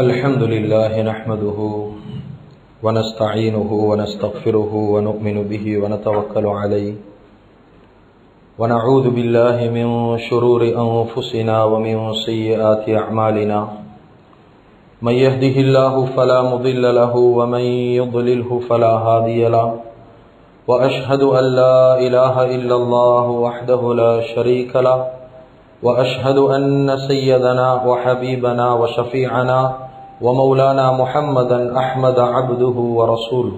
الحمد لله نحمده ونستعينه ونستغفره ونؤمن به ونتوكل عليه ونعوذ بالله من شرور أنفسنا ومن سيئات أعمالنا من يهده الله فلا مضل له ومن يضلله فلا هادي له وأشهد أن لا إله إلا الله وحده لا شريك له وأشهد أن سيدنا وحبيبنا وشفيعنا ومولانا محمدا أحمد عبده ورسوله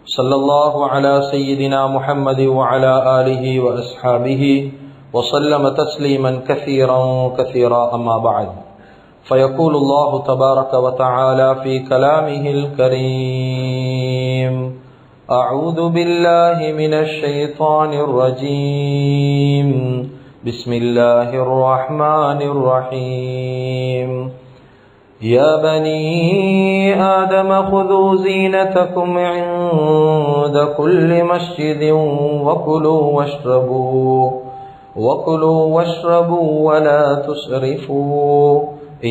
صلى الله على سيدنا محمد وعلى آله وأصحابه وسلم تسليما كثيرا كثيرا أما بعد فيقول الله تبارك وتعالى في كلامه الكريم أعوذ بالله من الشيطان الرجيم بسم الله الرحمن الرحيم يا بني آدم خذوا زينتكم عند كل مسجد وكلوا واشربوا ولا تسرفوا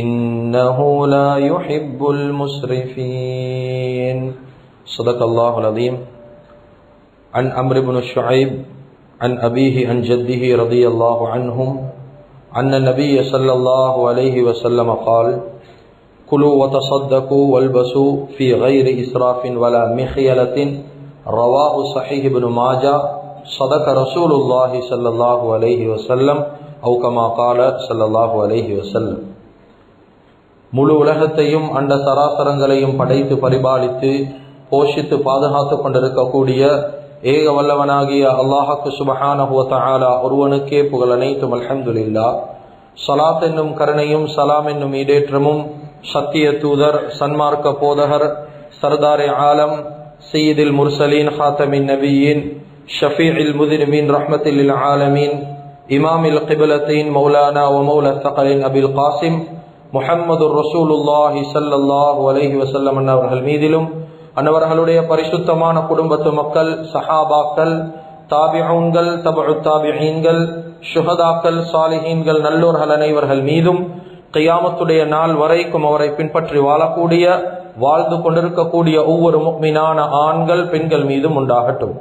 إنه لا يحب المسرفين صدق الله العظيم. عن عمرو بن شعيب عن أبيه عن جده رضي الله عنهم أن النبي صلى الله عليه وسلم قال كلوا وتصدقوا والبسوا في غير إسراف ولا مخيلة رواه صحيح ابن ماجه صدق رسول الله صلى الله عليه وسلم أو كما قال صلى الله عليه وسلم. முழு உலகத்தையும் அண்ட சராசரங்களையும் படைத்து பரிபாலித்து போஷித்து பாதுகாத்து கொண்டிருக்கக்கூடிய ஏக வல்லவனாகிய அல்லாஹ்வுக்கு சுப்ஹானஹு வ தஆலா ஒருவனுக்கே புகழ் அனைத்தும். அல்ஹம்துலில்லாஹ். ஸலாத் என்னும் கருணையும் சலாம் என்னும் ஈடேற்றமும் சத்திய தூதர் சன்மார்க்க போதகர் சர்தாரே ஆலம் சையீதுல் முர்சலீன் ஹாத்தமின் நபியீன் ஷஃபீஉல் முذنبீன் ரஹ்மத்துல் லில் ஆலமீன் இமாமில் கிப்லத்தைன் மௌலானா வ மௌலா தகலின் அபில் காசிம் முஹம்மதுர் ரசூலுல்லாஹி ஸல்லல்லாஹு அலைஹி வஸல்லம் அவர்கள் மீதிலும் அன்னவர்களுடைய பரிசுத்தமான குடும்பத்து மக்கள் சஹாபாக்கள் தாபிஊன்கள் தபஉத் தாபிஈன்கள் ஷுஹதாக்கள் சாலிஹீன்கள் நல்லோர்கள் அனைவர்கள் மீதும் கியாமத்துடைய நாள் வரைக்கும் அவரை பின்பற்றி வாழக்கூடிய வாழ்ந்து கொண்டிருக்கக்கூடிய ஒவ்வொரு முஃமினான ஆண்கள் பெண்கள் மீதும் உண்டாகட்டும்.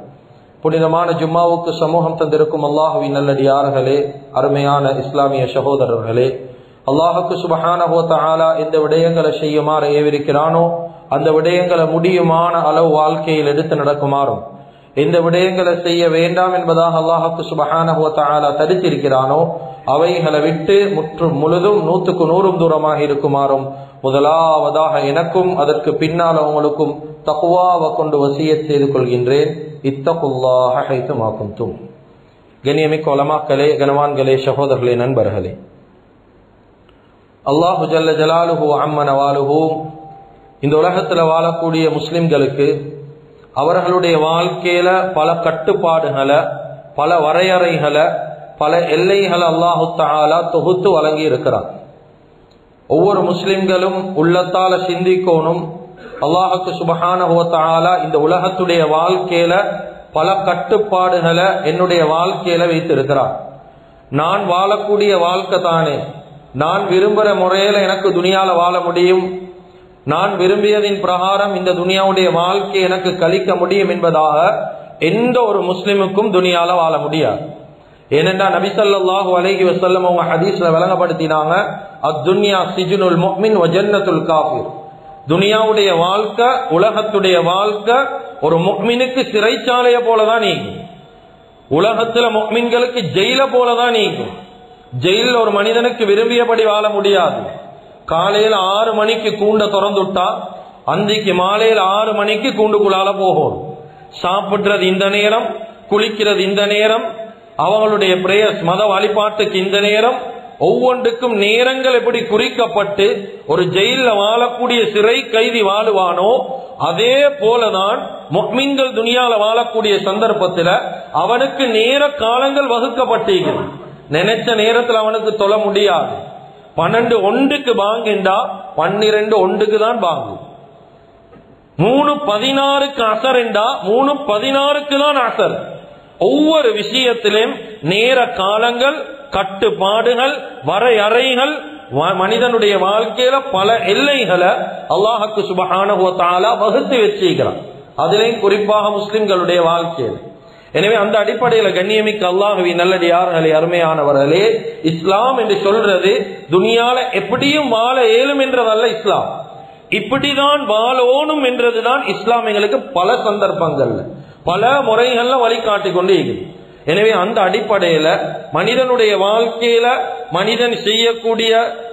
புனிதமான ஜும்மாவுக்கு சமூகம் தந்திருக்கும் அல்லாஹுவின் நல்லடியார்களே, அருமையான இஸ்லாமிய சகோதரர்களே, அல்லாஹுக்கு சுப்ஹானஹு வ தஆலா எந்த விடயங்களை செய்யுமாறு ஏவிருக்கிறானோ அந்த விடயங்களை முடியுமான அளவு வாழ்க்கையில் எடுத்து நடக்குமாறும் எந்த விடயங்களை செய்ய வேண்டாம் என்பதாக அல்லாஹுக்கு சுப்ஹானஹு வ தஆலா தடுத்திருக்கிறானோ அவைகளை விட்டு முழுதும் 100க்கு 100 தூரமாக இருக்குமாறும் முதலாவதாக எனக்கும் அதற்கு பின்னால் உங்களுக்கும் தக்வாவை கொண்டு வசியத் செய்து கொள்கின்றேன். இத்தகுல்லாஹ ஹைதுமா குன்தும். கண்ணியமிக்க உலமாக்களே, கனவான்களே, சகோதரர்களே, நண்பர்களே, அல்லாஹு ஜல்ல ஜலாலுஹு அம்ம நவாலுஹு இந்த உலகத்தில் வாழக்கூடிய முஸ்லிம்களுக்கு அவர்களுடைய வாழ்க்கையில பல கட்டுப்பாடுகளை, பல வரையறைகளை, பல எல்லைகளை அல்லாஹு தஆலா தொகுத்து வழங்கி இருக்கிறார். ஒவ்வொரு முஸ்லிம்களும் உள்ளத்தால சிந்திக்கணும், அல்லாஹுக்கு சுப்ஹானஹு வ தஆலா இந்த உலகத்துடைய வாழ்க்கையில பல கட்டுப்பாடுகளை என்னுடைய வாழ்க்கையில வைத்திருக்கிறார். நான் வாழக்கூடிய வாழ்க்கை தானே, நான் விரும்புகிற முறையில எனக்கு துனியால வாழ முடியும், நான் விரும்பியதின் பிரகாரம் இந்த துனியாவுடைய வாழ்க்கை எனக்கு கழிக்க முடியும் என்பதாக எந்த ஒரு முஸ்லிமுக்கும் துனியால வாழ முடியாது. ஏனென்றா நபி ஸல்லல்லாஹு அலைஹி வஸல்லம் அவங்க ஹதீஸ்ல விளங்கப்படுத்தினாங்க, அத்துன்யா சிஜ்னுல் முஃமின் வ ஜன்னத்துல் காஃபிர். துனியாவுடைய வாழ்க்கை, உலகத்துடைய வாழ்க்கை ஒரு முஃமினுக்கு சிறைச்சாலையை போலதான் நீங்கும். உலகத்துல முஃமின்களுக்கு ஜெயில போலதான் நீங்கும். ஜெயில ஒரு மனிதனுக்கு விரும்பியபடி வாழ முடியாது. காலையில 6 மணிக்கு கூண்ட திறந்துட்டா அன்றைக்கு மாலையில 6 மணிக்கு கூண்டுக்குள்ளால போகும். சாப்பிடுறது இந்த நேரம், குளிக்கிறது இந்த நேரம், அவங்களுடைய பிரேயர்ஸ் மத வழிபாட்டுக்கு இந்த நேரம், ஒவ்வொன்றுக்கும் நேரங்கள் எப்படி குறிக்கப்பட்டு ஒரு ஜெயில வாழக்கூடிய சிறை கைதி வாழுவானோ அதே போலதான் முஃமின்கள் துனியால வாழக்கூடிய சந்தர்ப்பத்தில் அவனுக்கு நேர காலங்கள் வகுக்கப்பட்டிருக்கிறது. நினைச்ச நேரத்தில் அவனுக்கு தொழ முடியாது. 12:01 பாங்குண்டா 12:01 தான் பாங்கு. 3:16 அசர் என்றா 3:16 தான் அசர். ஒவ்வொரு விஷயத்திலும் நேர காலங்கள், கட்டுப்பாடுகள், வரையறைகள் மனிதனுடைய வாழ்க்கையில பல எல்லைகளை அல்லாஹ்வுக்கு சுப்ஹானஹு வ தஆலா வகுத்து வச்சிருக்கிறான். அதிலேயும் குறிப்பாக முஸ்லிம்களுடைய வாழ்க்கையில். எனவே அந்த அடிப்படையில் கண்ணியமிக்க அல்லாஹ்வின் நல்லடியார்களே, அருமையானவர்களே, இஸ்லாம் என்று சொல்றது துனியால எப்படியும் வாழ இயலும் என்றதல்ல. இஸ்லாம் இப்படிதான் வாழணும் என்றதுதான் இஸ்லாம் எங்களுக்கு பல சந்தர்ப்பங்கள்ல பல முறைகள்ல வழிகாட்டி கொண்டு இருக்குது. எனவே அந்த அடிப்படையில மனிதனுடைய வாழ்க்கையில மனிதன் செய்யக்கூடிய,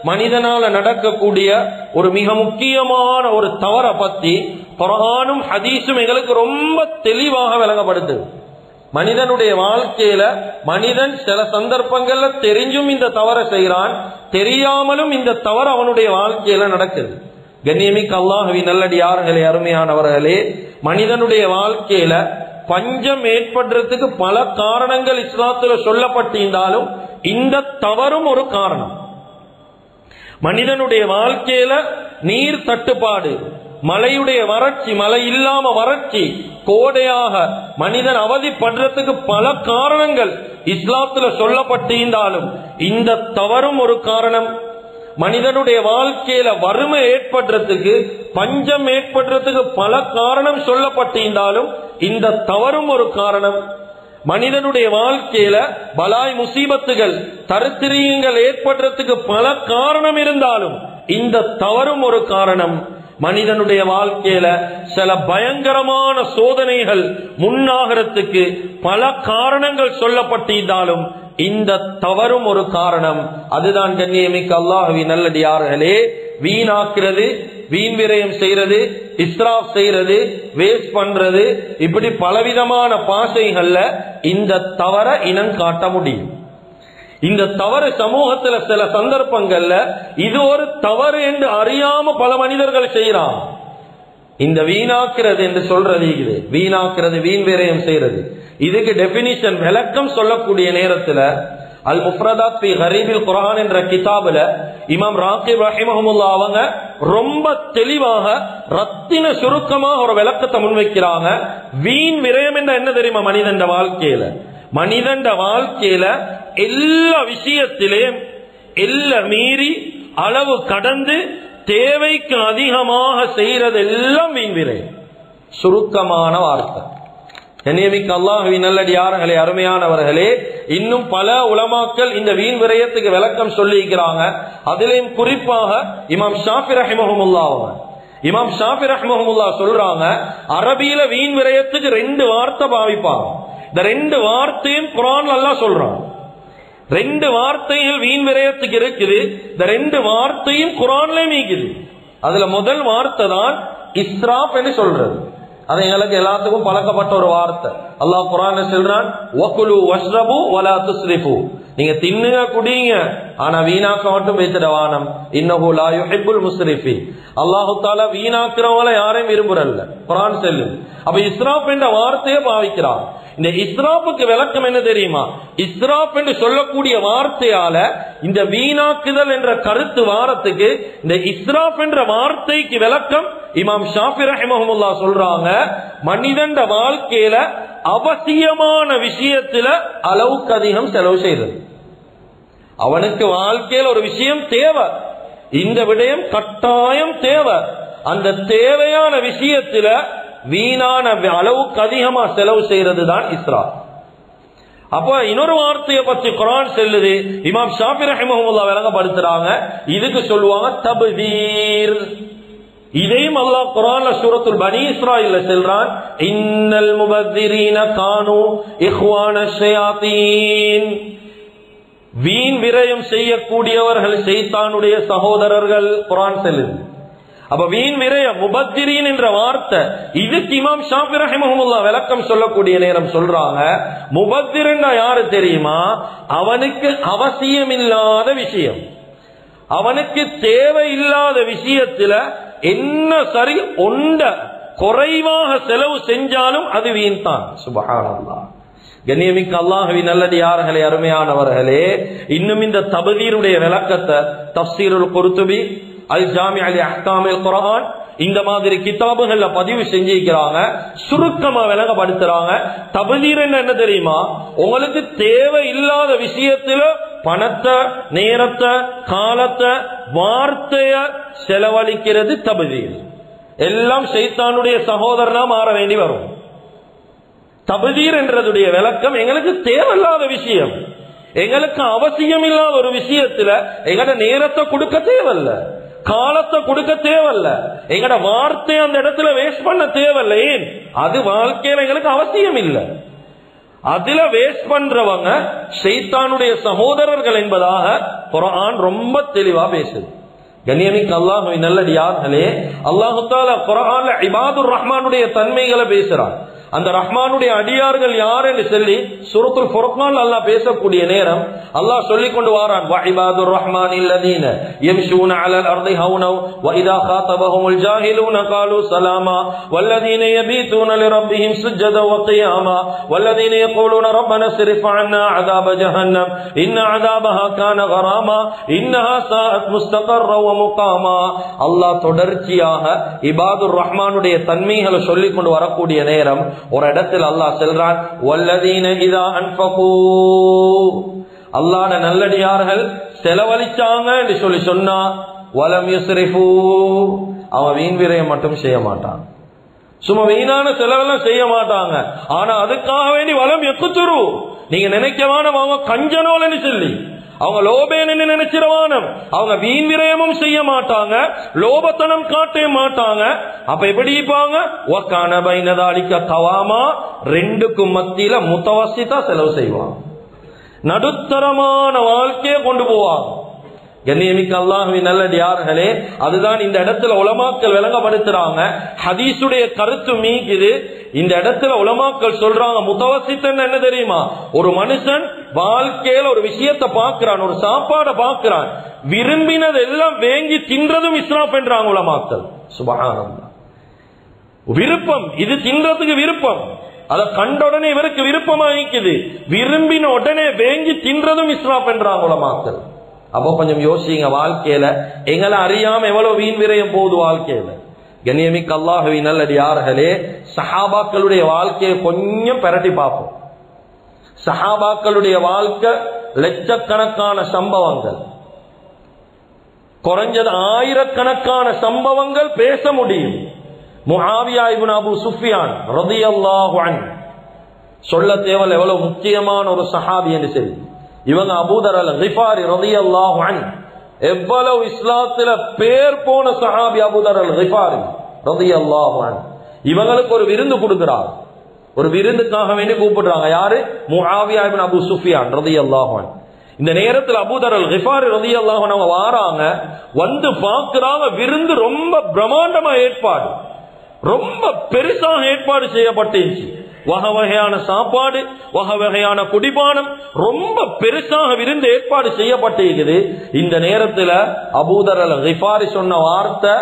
மனிதனால நடக்கக்கூடிய ஒரு மிக முக்கியமான ஒரு தவறை பத்தி குர்ஆனும் ஹதீஸும் எங்களுக்கு ரொம்ப தெளிவாக விளங்கப்படுத்துது. மனிதனுடைய வாழ்க்கையில மனிதன் சில சந்தர்ப்பங்கள்ல தெரிஞ்சும் இந்த தவறை செய்யறான், தெரியாமலும் இந்த தவறு அவனுடைய வாழ்க்கையில நடக்குது. கண்ணியமிக்க அல்லாஹ்வின் நல்லடியார்களே, அருமையானவர்களே, மனிதனுடைய வாழ்க்கையில பஞ்சம் ஏற்படுறதுக்கு பல காரணங்கள் இஸ்லாத்துல சொல்லப்பட்டிருந்தாலும் இந்த தவறும் ஒரு காரணம். மனிதனுடைய வாழ்க்கையில நீர் தட்டுப்பாடு, மழையுடைய வறட்சி, மழை இல்லாம வறட்சி, கோடையாக மனிதன் அவதிப்படுறதுக்கு பல காரணங்கள் இஸ்லாத்துல சொல்லப்பட்டிருந்தாலும் இந்த தவறும் ஒரு காரணம். மனிதனுடைய வாழ்க்கையில வறுமை ஏற்படுறதுக்கு, பஞ்சம் ஏற்படுறதுக்கு பல காரணம் சொல்லப்பட்டிருந்தாலும் இந்த தவறும் ஒரு காரணம். மனிதனுடைய வாழ்க்கையில பலாய் முசீபத்துகள், தரித்திரியங்கள் ஏற்படுறதுக்கு பல காரணம் இருந்தாலும் இந்த தவறும் ஒரு காரணம். மனிதனுடைய வாழ்க்கையில சில பயங்கரமான சோதனைகள் முன்னாகிறதுக்கு பல காரணங்கள் சொல்லப்பட்டிருந்தாலும் இந்த தவறும் ஒரு காரணம். அதுதான் கண்ணியமிக்க அல்லாஹ்வின் நல்லடியார்களே, வீணாக்குறது, வீண் விரயம் செய்யறது, இஸ்ராஃப் செய்யறது, வேஸ்ட் பண்றது, இப்படி பலவிதமான பாசைகள்ல இந்த தவற இனம் காட்ட முடியும். இந்த தவறு சமூகத்துல சில சந்தர்ப்பங்கள்ல இது ஒரு தவறு என்று அறியாம பல மனிதர்கள் செய்யறாங்க. இந்த வீணாக்குறது என்று சொல்றது, இது வீணாக்குறது, வீண் விரயம் செய்யறது, இதுக்கு டெபினிஷன் விளக்கம் சொல்லக்கூடிய நேரத்துல அல் முஃப்ரதாத் ஃபி கரீபில் குர்ஆன் என்ற கிதாபுல இமாம் ராகிப் ரஹிமஹுல்லாஹ் அவங்க ரொம்ப தெளிவாக ரத்தின சுருக்கமாக ஒரு விளக்கத்தை முன்வைக்கிறாங்க. வீண் விரயம் என்ற என்ன தெரியுமா? மனிதண்ட வாழ்க்கையில எல்லா விஷயத்திலேயும் எல்லாம் மீறி அளவு கடந்து தேவைக்கு அதிகமாக செய்யறது எல்லாம் வீண் விரயம். சுருக்கமான வார்த்தை. கண்ணியமிக்க அல்லாஹ்வின் நல்லடியார்களே, அருமையானவர்களே, இன்னும் பல உலமாக்கள் இந்த வீண் விரயத்துக்கு விளக்கம் சொல்லியிருக்கிறாங்க. அதிலேயும் குறிப்பாக இமாம் ஷாஃபி ரஹிமஹுல்லாஹ் சொல்றாங்க, அரபியில வீண் விரயத்துக்கு 2 வார்த்தை பாவிப்பாங்க. இந்த 2 வார்த்தையும் குர்ஆன்ல அல்லாஹ் சொல்றான். 2 வார்த்தைகள் வீண் விரயத்துக்கு இருக்குது. இந்த 2 வார்த்தையும் குர்ஆன்லயும் இருக்குது. அதுல முதல் வார்த்தை தான் இஸ்ராஃப் என்று சொல்றது. அது எங்களுக்கு எல்லாத்துக்கும் பழக்கப்பட்ட ஒரு வார்த்தை. அல்லாஹ் குர்ஆன்ல சொல்றான், வகுலு வஷ்ரபு வலா துஸ்ரிஃபு, நீங்க தின்னுங்க குடிங்க, ஆனா வீணாக்க மட்டும் வைத்திடவானம். இன்னஹு லா யுஹிப்புல் முஸ்ரிஃபீன், அல்லாஹ் தஆலா வீணாக்குறவங்கள யாரையும் விரும்புறல்ல குர்ஆன் சொல்லுது. அப்ப இஸ்ராஃப் என்ற வார்த்தையை பாவிக்கிறான். இந்த இஸ்ராஃபுக்கு விளக்கம் என்ன தெரியுமா? இஸ்ராஃப் என்று சொல்லக்கூடிய வார்த்தையால இந்த வீணாக்குதல் என்ற கருத்து வாரத்துக்கு இந்த இஸ்ராஃப் என்ற வார்த்தைக்கு விளக்கம் இமாம் ஷாஃபி ரஹிமஹுல்லாஹ் சொல்றாங்க, மனிதன் வாழ்க்கையில அவசியமான விஷயத்துல அளவுக்கு அதிகம் செலவு செய்தது. அவனுக்கு வாழ்க்கையில் ஒரு விஷயம் தேவை, இந்த விடயம் கட்டாயம் தேவை, அந்த தேவையான விஷயத்துல வீணான அளவுக்கு அதிகமா செலவு செய்யறது தான் இஸ்ராஃப். அப்ப இன்னொரு வார்த்தையை பற்றி குர்ஆன் சொல்லுது, இமாம் ஷாஃபி ரஹிமஹுல்லாஹ் விளங்கப்படுத்துறாங்க, இதுக்கு சொல்லுவாங்க தப்தீர். இதையும் அல்லாஹ் குர்ஆன்ல சூரத்துல் பனி இஸ்ராயீல்ல சொல்றான், இன்னல் முபத்திரீன கானூ இஹ்வான ஷயாத்தீன், வீண் விரயம் செய்யக்கூடியவர்கள் ஷைத்தானுடைய சகோதரர்கள். குர்ஆன் சொல்லுது. அப்ப வீண் விரயம், முபத்திரீன் என்ற வார்த்தை, இதுக்கு இமாம் ஷாஃபி ரஹிமஹுல்லாஹ் விளக்கம் சொல்லக்கூடிய நேரம் சொல்றாங்க, முபத்திரன்னா யாரு தெரியுமா? அவனுக்கு அவசியமில்லாத விஷயம், அவனுக்கு தேவையில்லாத விஷயத்துல என்ன சரி ஒண்ட குறைவாக செலவு செஞ்சாலும் அது வீண் தான். சுப்ஹானல்லாஹ். கண்ணியமிக்க அல்லாஹ்வின் நல்லடியார்களே, அருமையானவர்களே, இன்னும் இந்த தப்தீருடைய விளக்கத்தை தஃப்சீருல் குர்துபி, அல் ஜாமி அலி அஹ்காமில் குர்ஆன் இந்த மாதிரி கிதாபுகள்ல பதிவு செஞ்சிருக்கிறாங்க. சுருக்கமா விளங்கப்படுத்துறாங்க. தப்தீர் என்ன தெரியுமா? உங்களுக்கு தேவை இல்லாத விஷயத்துல பணத்தை, நேரத்தை, காலத்தை, வார்த்தைய செலவழிக்கிறது தப்தீர். எல்லாம் ஷைத்தானுடைய சகோதரனா மாற வேண்டி வரும். தப்தீர் என்றதுடைய விளக்கம் எங்களுக்கு தேவையில்லாத விஷயம், எங்களுக்கு அவசியம் இல்லாத ஒரு விஷயத்துல எங்கட நேரத்தை கொடுக்க தேவையில்ல, காலத்தை கொடுக்க தேவையில்ல, எங்கட வார்த்தை அந்த இடத்துல வேஸ்ட் பண்ண தேவையில்லை. ஏன்? அது வாழ்க்கையில எங்களுக்கு அவசியம் இல்லை. அதுல வேஸ்ட் பண்றவங்க ஷைத்தானுடைய சகோதரர்கள் என்பதாக குர்ஆன் ரொம்ப தெளிவா பேசுது. கண்ணியமிக்க அல்லாஹ்வின் நல்லடியார்களே, அல்லாஹ் தஆலா குர்ஆன்ல இபாதுர் ரஹ்மானுடைய தன்மைகளை பேசுறான். அந்த ரஹ்மானுடைய அடியார்கள் யார் என்று சொல்லி சூரத்துல் ஃபுர்கான் அல்லாஹ் பேசக்கூடிய நேரம் அல்லாஹ் சொல்லிக் கொண்டு வரான். வ இபாதுர் ரஹ்மானில் லதீன யம்ஷூன அலல் அர்தி ஹௌனா வ இதா காதபஹுமுல் ஜாஹிலூன காலூ ஸலாமா வல்லதீன யபீதூன லிரப்பிஹிம் சுஜ்ஜதா வ கியாமா வல்லதீன யகூலூன ரப்பனா ஸ்ரிஃப் அன்னா அஸாப ஜஹன்னம் இன்ன அஸாபஹா கான கராமா இன்னஹா ஸாஅத் முஸ்தகர்ரா வ முகாமா. அல்லாஹ் தொடர்ச்சியாக இபாதுர் ரஹ்மானுடைய தன்மைகளை சொல்லிக் கொண்டு வரக்கூடிய நேரம் ஒரு இடத்தில் அல்லாஹ் சொல்றான், வல்லதீன இதா அன்ஃபகூ, அல்லாஹ்வுடைய நல்லடியார்கள் செலவழிச்சாங்க என்று சொல்லி சொன்னா, வலம் யுஸ்ரிஃபூ, அவன் வீண் விரயம் மட்டும் செய்ய மாட்டான், சும்மா வீணான செலவெல்லாம் செய்ய மாட்டாங்க. ஆனா அதுக்காக வேண்டி வலம் யக்துரு, நீங்க நினைக்கவான அவங்க கஞ்சனோலன்னு சொல்லி அவங்க லோபேன்னு நினைச்சிரவானம், அவங்க வீண் விரயமும் செய்ய மாட்டாங்க, லோபத்தனம் காட்ட மாட்டாங்க. அப்ப எப்படி இருப்பாங்க? வகான பைனதாலிக கவாமா, ரெண்டுக்கும் மத்தியில முத்தவசிதா செலவு செய்வாங்க, நடுத்தரமான வாழ்க்கையை கொண்டு போவாங்க. கண்ணியமிக்க அல்லாஹ்வின் நல்லடியார்களே, அதுதான் இந்த இடத்துல உலமாக்கள் விளங்கப்படுத்துறாங்க. ஹதீஸுடைய கருத்து மீக்குது. இந்த இடத்துல உலமாக்கள் சொல்றாங்க, முத்தவசித்தன் என்ன தெரியுமா? ஒரு மனுஷன் வாழ்க்கையில ஒரு விஷயத்தை பார்க்கிறான், ஒரு சாப்பாடை பார்க்கிறான், விரும்பினது எல்லாம் வேங்கி தின்றதும் இஸ்ராப் என்றாங்க உலமாக்கள். சுப்ஹானல்லாஹ். விருப்பம், இது தின்றதுக்கு விருப்பம், அதை கண்ட உடனே இவருக்கு விருப்பமா இருக்குது, விரும்பின உடனே வேங்கி தின்றதும் இஸ்ராப் என்றாங்க உலமாக்கள். அப்போ கொஞ்சம் யோசிங்க, வாழ்க்கையில எங்களை அறியாம எவ்வளவு வீண் விரயம் போகுது வாழ்க்கையில. கண்ணியமிக்க அல்லாஹ்வின் நல்லடியார்களே, சஹாபாக்களுடைய வாழ்க்கையை கொஞ்சம் பெரட்டி பார்ப்போம். சஹாபாக்களுடைய வாழ்க்கை லட்சக்கணக்கான சம்பவங்கள், குறைஞ்சது ஆயிரக்கணக்கான சம்பவங்கள் பேச முடியும். முஆவியா இப்னு அபூ சுஃபியான் ரலியல்லாஹு அன்ஹு சொல்ல தேவல் எவ்வளவு முக்கியமான ஒரு சஹாபி என்று சொல்லி. இவங்க அபூதர் அல் கிஃபாரி ரலியல்லாஹு அன்ஹு, எவ்வளவு இஸ்லாத்துல பேர் போன சஹாபி அபூதர் அல் கிஃபாரி ரலியல்லாஹு அன்ஹு. இவங்களுக்கு ஒரு விருந்து கொடுக்கிறார், ஒரு விருந்துக்காக வேண்டி கூப்பிடுறாங்க. யாரு? முஆவியா இப்னு அபூ சுஃபியான் ரலியல்லாஹு அன்ஹு. இந்த நேரத்தில் அபூதர் அல் கிஃபாரி ரலியல்லாஹு அன்ஹு வாராங்க, வந்து பார்க்கிறாங்க, விருந்து ரொம்ப பிரம்மாண்டமா ஏற்பாடு, ரொம்ப பெருசாக ஏற்பாடு செய்யப்பட்டுச்சு. வகை வகையான சாப்பாடு, வகை வகையான குடிபானம், ரொம்ப பெருசாக விருந்து ஏற்பாடு செய்யப்பட்டிருக்குது. இந்த நேரத்தில் அபூதர் அல் கிஃபாரி சொன்ன வார்த்தை,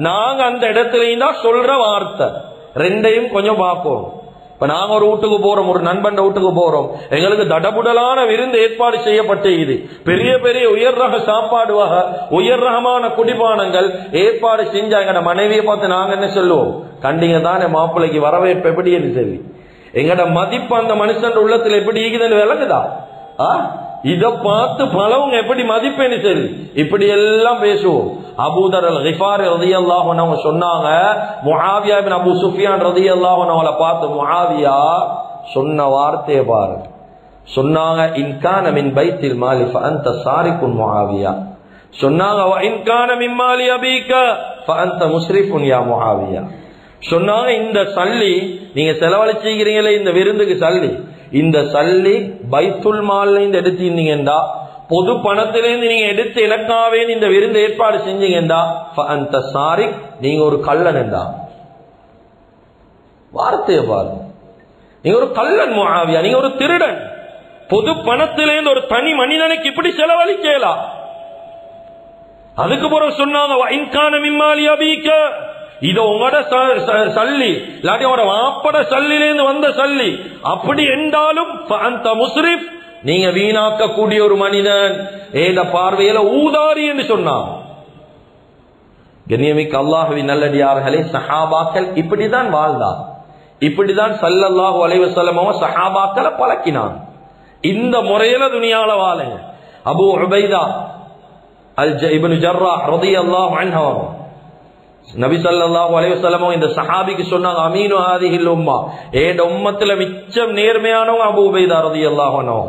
நாங்க அந்த இடத்துலயும் தான் சொல்ற வார்த்தை. ரெண்டையும் கொஞ்சம் பார்க்கணும். இப்ப நாங்க ஒரு வீட்டுக்கு போறோம், ஒரு நண்பன் வீட்டுக்கு போறோம், எங்களுக்கு தடபுடலான விருந்து ஏற்பாடு செய்யப்பட்டிருக்குது, பெரிய பெரிய உயர் ரக சாப்பாடு வகை, உயர் ரகமான குடிபானங்கள் ஏற்பாடு செஞ்சா எங்கட மனைவியை பார்த்து நாங்க என்ன சொல்லுவோம்? கண்டிங்க தானே மாப்பிள்ளைக்கு வரவேற்பு எப்படின்னு சொல்லி. எங்கட மதிப்பு அந்த மனுஷன் உள்ளத்துல எப்படி இருக்குதுன்னு விளங்குதா? இத பார்த்து பலவங்க எப்படி மதிப்பேன்னு சொல்லி இப்படி எல்லாம் பேசுவோம். அபூதர் அல் கிஃபாரி ரலியல்லாஹு அன்ஹு சொன்னாங்க, முஆவியா இப்னு அபூ சுஃபியான் ரலியல்லாஹு அன்ஹுவை பார்த்து, முஆவியா சொன்ன வார்த்தையை பாரு. சொன்னாங்க, இன் கான மின் பைத்தில் மாலி ஃபஅன்த சாரிகுன் முஆவியா. சொன்னாங்க, வ இன் கான மின் மாலி அபீக ஃபஅன்த முஸ்ரிஃபுன் யா முஆவியா. சொன்னாங்க, இந்த சல்லி நீங்க செலவழிச்சிக்கிறீங்களே இந்த விருந்துக்கு சல்லி, இந்த சல்லி பைத்துல் மால்ல இருந்து எடுத்தீங்கன்னா, பொது பணத்திலிருந்து நீங்க எடுத்து இலக்காவே இந்த விருந்து ஏற்பாடு செஞ்சீங்கன்னா, ஃபஅன்த சாரிக், நீங்க ஒரு கள்ளன் என்றா. வார்த்தையை பாருங்க, நீங்க ஒரு கள்ளன் முஆவியா, நீங்க ஒரு திருடன். பொது பணத்திலிருந்து ஒரு தனி மனிதனுக்கு இப்படி செலவழிக்கலாம். அதுக்கு பிறகு சொன்னாங்க, வ இன் கான மின் மாலி அபீக, இது உங்களோட சல்லி, இல்லாட்டி உங்களோட வாப்பட சல்லிலிருந்து வந்த சல்லி, அப்படி என்றாலும் அந்த முஸ்ரிஃப், நீங்க வீணாக்க கூடிய ஒரு மனிதன், ஏத பார்வையில ஊதாரி என்று சொன்னான். கண்ணியமிக்க அல்லாஹ்வின் நல்லடியார்களே, சஹாபாக்கள் இப்படிதான் வாழ்ந்தார். இப்படிதான் ஸல்லல்லாஹு அலைஹி வஸல்லம் சஹாபாக்களை பழக்கினான். இந்த முறையில துனியால வாழுங்க. அபூ உபைதா இப்னு ஜர்ராஹ் ரலியல்லாஹு அன்ஹு நபி ஸல்லல்லாஹு அலைஹி வஸல்லம் இந்த சஹாபிக்கு சொன்னாங்க, அமீனு ஹாதிஹில் உம்மா, ஏட உம்மத்துல மிச்சம் நேர்மையானவங்க அபூ உபைதா ரலியல்லாஹு அன்ஹு.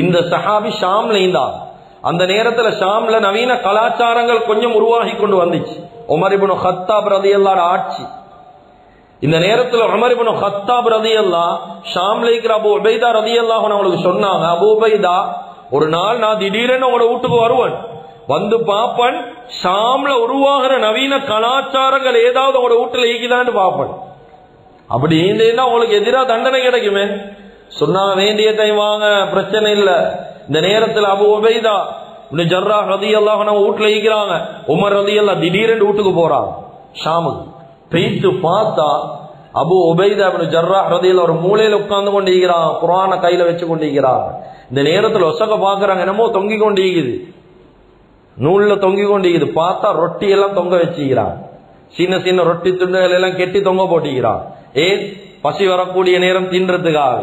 இந்த சஹாபி ஷாம்ல இருந்தார். அந்த நேரத்துல ஷாம்ல நவீன கலாச்சாரங்கள் கொஞ்சம் உருவாகி கொண்டு வந்துச்சு. உமர் இப்னு கத்தாப் ரலியல்லாஹு ஆட்சி. இந்த நேரத்துல உமர் இப்னு கத்தாப் ரலியல்லாஹு ஷாம்ல இருக்கிற அபூ உபைதா ரலியல்லாஹு அன்ஹு அவங்களுக்கு சொன்னாங்க, அபூ உபைதா, ஒரு நாள் நான் திடீரென உங்களோட வீட்டுக்கு வருவேன், வந்து பாப்பன் ஷாம்ல உருவாகிற நவீன கலாச்சாரங்கள் ஏதாவது உங்களோட வீட்டுல ஈக்குதான்னு பாப்பன். அப்படி ஈந்தேன்னா உங்களுக்கு எதிராக தண்டனை கிடைக்குமே. சொன்னா வேண்டிய டைம் வாங்க, பிரச்சனை இல்ல. இந்த நேரத்தில் அபூ உபைதா இப்னு ஜர்ராஹ் ரலியல்லாஹு அன்ஹு வீட்டுல ஈக்கிறாங்க. உமர் ரலியல்லாஹு திடீரென்று வீட்டுக்கு போறாங்க ஷாமுக்கு. போயிட்டு பார்த்தா அபூ உபைதா இப்னு ஜர்ராஹ் ரலியல்லாஹு ஒரு மூலையில உட்கார்ந்து கொண்டு ஈக்கிறாங்க, குர்ஆனை கையில வச்சு கொண்டு ஈக்கிறாங்க. இந்த நேரத்தில் ஒசக பாக்குறாங்க, என்னமோ தொங்கி கொண்டு ஈக்குது, நூல்ல தொங்கி கொண்டு ஈக்குது. பார்த்தா ரொட்டி எல்லாம் தொங்க வச்சுக்கிறான், சின்ன சின்ன ரொட்டி துண்டுகள் எல்லாம் கெட்டி தொங்க போட்டிக்கிறான். ஏன்? பசி வரக்கூடிய நேரம் தின்றதுக்காக.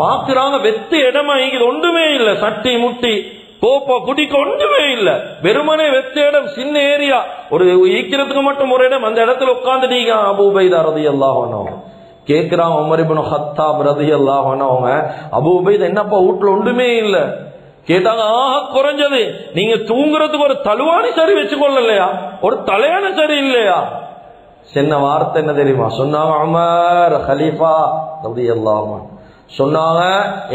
பாக்குறாங்க, வெத்து இடமா ஈக்குது, ஒன்றுமே இல்ல, சட்டி முட்டி போப்பா குடிக்க ஒன்றுமே இல்ல, வெறுமனே வெத்த இடம், சின்ன ஏரியா, ஒரு ஈக்கிறதுக்கு மட்டும் ஒரு இடம், அந்த இடத்துல உட்கார்ந்துட்டீங்க. அபூ உபைதா ரலியல்லாஹு அன்ஹு கேக்குறான், உமர் இப்னு கத்தாப் ரலியல்லாஹு அன்ஹு, அபூ உபைதா என்னப்பா வீட்டுல ஒன்றுமே இல்ல கேட்டாங்க. ஆஹா, குறைஞ்சது நீங்க தூங்குறதுக்கு ஒரு தலுவாணி சரி வச்சுக்கொள்ளலையா, ஒரு தலையான சரி இல்லையா? சின்ன வார்த்தை என்ன தெரியுமா சொன்னாங்க? உமர் கலீஃபா ரலியல்லாஹு அன்ஹு சொன்னாங்க,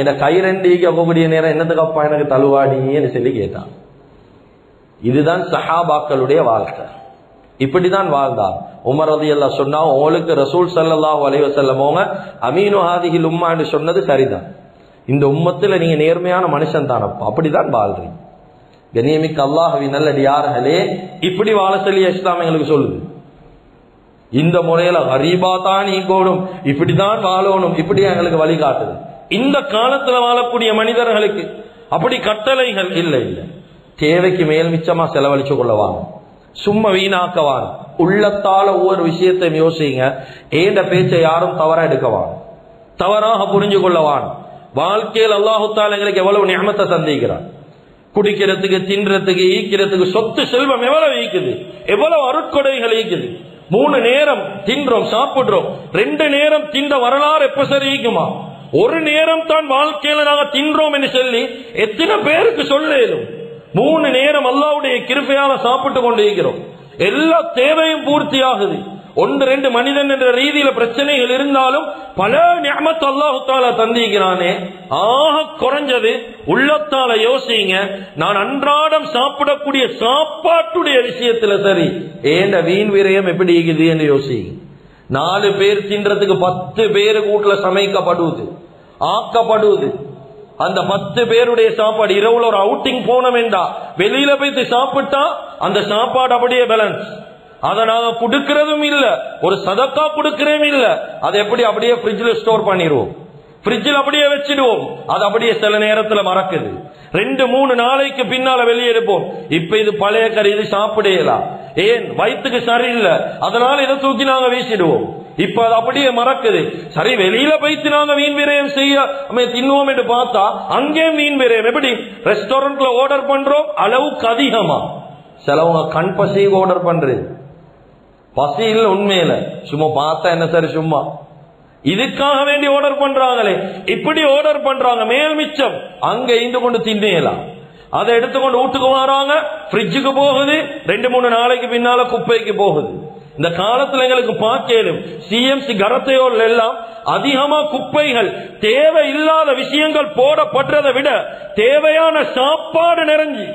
என்ன கை ரெண்டிக்கு போகக்கூடிய நேரம் என்னதுக்கு அப்பா எனக்கு தலுவாடின்னு சொல்லி கேட்டான். இதுதான் சஹாபாக்களுடைய வாழ்க்கை. இப்படிதான் வாழ்ந்தார். உமர் ரலியல்லாஹு சொன்னாங்க, உங்களுக்கு ரசூல் ஸல்லல்லாஹு அலைஹி வஸல்லம் அமீனு ஹாதிஹில் உம்மா என்று சொன்னது சரிதான், இந்த உம்மத்துல நீங்க நேர்மையான மனுஷன் தானப்பா, அப்படிதான் வாழ்றீங்க. கண்ணியமிக்க அல்லாஹ்வின் நல்லடியார்களே, இப்படி வாழ சொல்லி இஸ்லாம் எங்களுக்கு சொல்லுது. இந்த முறையில கரீபா தான் ஈக்கோடும், இப்படிதான் வாழணும், இப்படி எங்களுக்கு வழிகாட்டுது. இந்த காலத்துல வாழக்கூடிய மனிதர்களுக்கு அப்படி கட்டளைகள் இல்லை. இல்லை, தேவைக்கு மேல் மிச்சமா செலவழிச்சு கொள்ளவாங்க, சும்மா வீணாக்கவான். உள்ளத்தால ஒவ்வொரு விஷயத்தையும் யோசிங்க. ஏண்ட பேச்சை யாரும் தவறா எடுக்கவான், தவறாக புரிஞ்சு கொள்ளவான். வாழ்க்கையில் அல்லாஹு தஆலா எங்களுக்கு எவ்வளவு நிஅமத்தை தந்திருக்கிறான். குடிக்கிறதுக்கு, தின்றதுக்கு, ஈக்கிறதுக்கு, சொத்து செல்வம் எவ்வளவு ஈக்குது, எவ்வளவு அருட்கொடைகள் ஈக்குது. 3 நேரம் தின்றோம், சாப்பிடுறோம். 2 நேரம் தின்ற வரலாறு எப்ப சரி ஈக்குமா? ஒரு நேரம் தான் வாழ்க்கையில நாங்க தின்றோம் என்று சொல்லி எத்தனை பேருக்கு சொல்லும்? 3 நேரம் அல்லாஹ்வுடைய கிருபையால சாப்பிட்டு கொண்டு இருக்கிறோம். எல்லா தேவையும் பூர்த்தி ஆகுது. 1-2 மனிதன் என்ற ரீதியில பிரச்சனைகள் இருந்தாலும் பல நிஅமத் அல்லாஹ் தஆலா தந்திருக்கிறானே. ஆக குறைஞ்சது உள்ளத்தால யோசிங்க, நான் அன்றாடம் சாப்பிடக்கூடிய சாப்பாட்டுடைய விஷயத்துல சரி ஏண்ட வீண் விரயம் எப்படி இருக்குது என்று யோசிங்க. 4 பேர் தின்றதுக்கு 10 பேரு வீட்டுல சமைக்கப்படுவது, ஆக்கப்படுவது. அந்த 10 பேருடைய சாப்பாடு இரவுல ஒரு அவுட்டிங் போனோம் என்றா வெளியில போய் சாப்பிட்டா அந்த சாப்பாடு அப்படியே பேலன்ஸ். அதை நாங்க கொடுக்கறதும் இல்ல, ஒரு சதக்கா கொடுக்கறதும் இல்ல. அதை எப்படி அப்படியே ஃப்ரிட்ஜில் ஸ்டோர் பண்ணிடுவோம், ஃப்ரிட்ஜில் அப்படியே வச்சிடுவோம். அது அப்படியே சில நேரத்தில் மறக்குது. 2-3 நாளைக்கு பின்னால வெளியே எடுப்போம். இப்ப இது பழைய கறி, இது சாப்பிடலாம், ஏன் வயிற்றுக்கு சரியில்லை, அதனால இதை தூக்கி நாங்க வீசிடுவோம். இப்ப அது அப்படியே மறக்குது. சரி, வெளியில போயிட்டு நாங்க மீன் விரயம் செய்ய தின்னுவோம் என்று பார்த்தா அங்கே மீன் விரயம். எப்படி ரெஸ்டாரண்ட்ல ஆர்டர் பண்றோம் அளவுக்கு அதிகமா. சிலவங்க கண் பசி ஆர்டர் பண்றது, பசி இல்ல உண்மையில, சும்மா பார்த்தா என்ன சரி, சும்மா இதுக்காக வேண்டி ஆர்டர் பண்றாங்களே. இப்படி ஆர்டர் பண்றாங்க, மேல் மிச்சம் அங்க இருந்து கொண்டு தின்னலாம். அதை எடுத்துக்கொண்டு வீட்டுக்கு வராங்க, ஃப்ரிட்ஜுக்கு போகுது, 2-3 நாளைக்கு பின்னால குப்பைக்கு போகுது. இந்த காலத்துல எங்களுக்கு பார்க்கலும் சிஎம்சி கரத்தையோர் எல்லாம் அதிகமா குப்பைகள், தேவை இல்லாத விஷயங்கள் போடப்படுறதை விட தேவையான சாப்பாடு நிறைஞ்சி.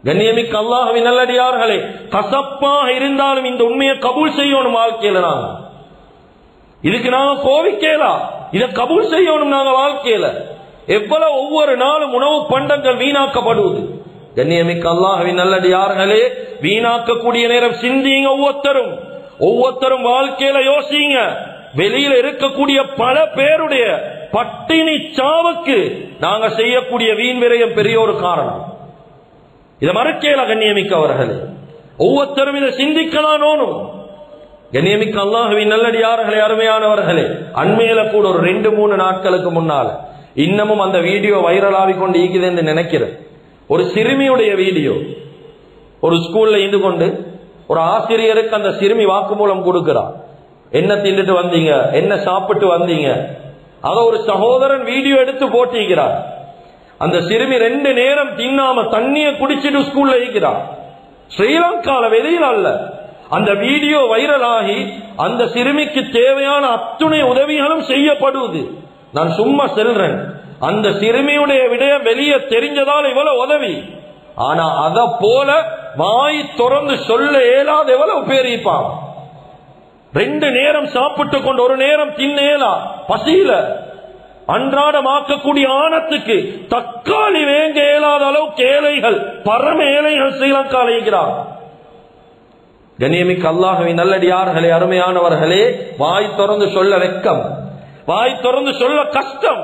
கண்ணியமிக்க அல்லாஹ்வின் நல்லடியார்களே, கசப்பாக இருந்தாலும் இந்த உண்மையை கபூல் செய்யணும். வாழ்க்கையில நாங்க இதுக்கு நாங்க கோவிக்கலாம், இதை கபூல் செய்யணும். நாங்க வாழ்க்கையில எவ்வளவு ஒவ்வொரு நாளும் உணவு பண்டங்கள் வீணாக்கப்படுவது. கண்ணியமிக்க அல்லாஹ்வின் நல்லடியார்களே, வீணாக்கக்கூடிய நேரம் சிந்திங்க. ஒவ்வொருத்தரும் வாழ்க்கையில யோசிங்க. வெளியில இருக்கக்கூடிய பல பேருடைய பட்டினி சாவுக்கு நாங்க செய்யக்கூடிய வீண் விரயம் பெரிய ஒரு காரணம். இதை மறக்கல கண்ணியமிக்க அவர்களே. ஒவ்வொருத்தரும் இதை சிந்திக்கலாம். கண்ணியமிக்க அல்லாஹ்வின் நல்லடியார்களே, அருமையானவர்களே, அண்மையில கூட ஒரு 2-3 நாட்களுக்கு முன்னால இன்னமும் அந்த வீடியோ வைரல் ஆகிக்கொண்டு இருக்குது என்று நினைக்கிறேன். ஒரு சிறுமியுடைய வீடியோ. ஒரு ஸ்கூல்ல இருந்து கொண்டு ஒரு ஆசிரியருக்கு அந்த சிறுமி வாக்குமூலம் கொடுக்கிறார். என்ன தின்னுட்டு வந்தீங்க, என்ன சாப்பிட்டு வந்தீங்க, அத ஒரு சகோதரன் வீடியோ எடுத்து போட்டிருக்கிறார். அந்த சிறுமி 2 நேரம் தின்னாம தண்ணிய குடிச்சிட்டு ஸ்கூல்ல இருக்கிறார். ஸ்ரீலங்கால வெளியில் அல்ல. அந்த வீடியோ வைரல் ஆகி அந்த சிறுமிக்கு தேவையான அத்துணை உதவிகளும் செய்யப்படுவது. நான் சும்மா செல்றேன். அந்த சிறுமியுடைய விடயம் வெளியே தெரிஞ்சதால் இவ்வளவு உதவி. ஆனா அத போல வாய் திறந்து சொல்ல இயலாத எவ்வளவு பேர் இருப்பான். 2 நேரம் சாப்பிட்டு கொண்டு 1 நேரம் தின்னேலா பசியில அன்றாடமாக்கக்கூடிய ஆணத்துக்கு தக்காளி வேங்க இயலாத அளவுக்கு ஏழைகள், பரம ஏழைகள் ஸ்ரீலங்காவில் இருக்கிறார். கண்ணியமிக்க அல்லாஹ்வின் நல்லடியார்களே, அருமையானவர்களே, வாய் திறந்து சொல்ல வெட்கம், வாய் திறந்து சொல்ல கஷ்டம்,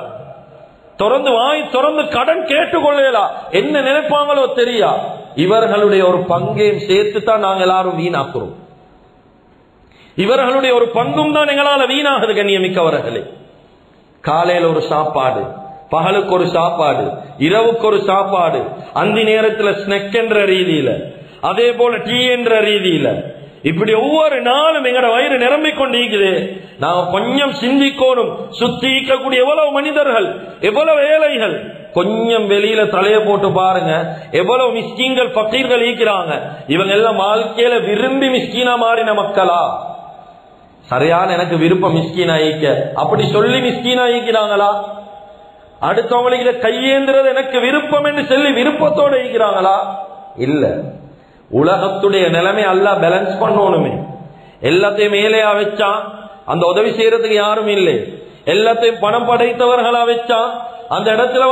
வாய் திறந்து கடன் கேட்டுக்கொள்ளலாம். என்ன நினைப்பாங்களோ தெரியா. இவர்களுடைய ஒரு பங்கையும் சேர்த்து தான் நாங்கள் எல்லாரும் வீணாக்குறோம். இவர்களுடைய ஒரு பங்கும் தான் எங்களால வீணாகுது. கண்ணியமிக்கவர்களே, காலையில் ஒரு சாப்பாடு, பகலுக்கு ஒரு சாப்பாடு, இரவுக்கு ஒரு சாப்பாடு, அந்தி நேரத்தில் ஸ்நெக் என்ற ரீதியில, அதே போல டீ என்ற ரீதியில, இப்படி ஒவ்வொரு நாளும் எங்கட வயிறு நிரம்பிக் கொண்டிருக்குது. நாம கொஞ்சம் சிந்திக்கணும். சுத்தி இருக்கக்கூடிய எவ்வளவு மனிதர்கள், எவ்வளவு ஏழைகள், கொஞ்சம் வெளியில தலைய போட்டு பாருங்க. எவ்வளவு மிஸ்கீன்கள், பக்கீர்கள் ஈக்கிறாங்க. இவங்க எல்லாம் வாழ்க்கையில விரும்பி மிஸ்கீனா மாறின மக்களா? சரியான எனக்கு விருப்பம் மிஸ்கீனா ஈக்க அப்படி சொல்லி மிஸ்கீனா ஈக்கிறாங்களா? அடுத்தவங்களுக்கு இதை கையேந்திரது எனக்கு விருப்பம் என்று சொல்லி விருப்பத்தோட ஈக்கிறாங்களா? இல்ல. உலகத்துடைய நிலைமை அல்லாஹ் பேலன்ஸ் பண்ணணுமே. எல்லாத்தையும் மேலையா வச்சா அந்த உதவி செய்யறதுக்கு யாரும் இல்லை. எல்லாத்தையும் பணம் படைத்தவர்களா வச்சா அந்த இடத்துல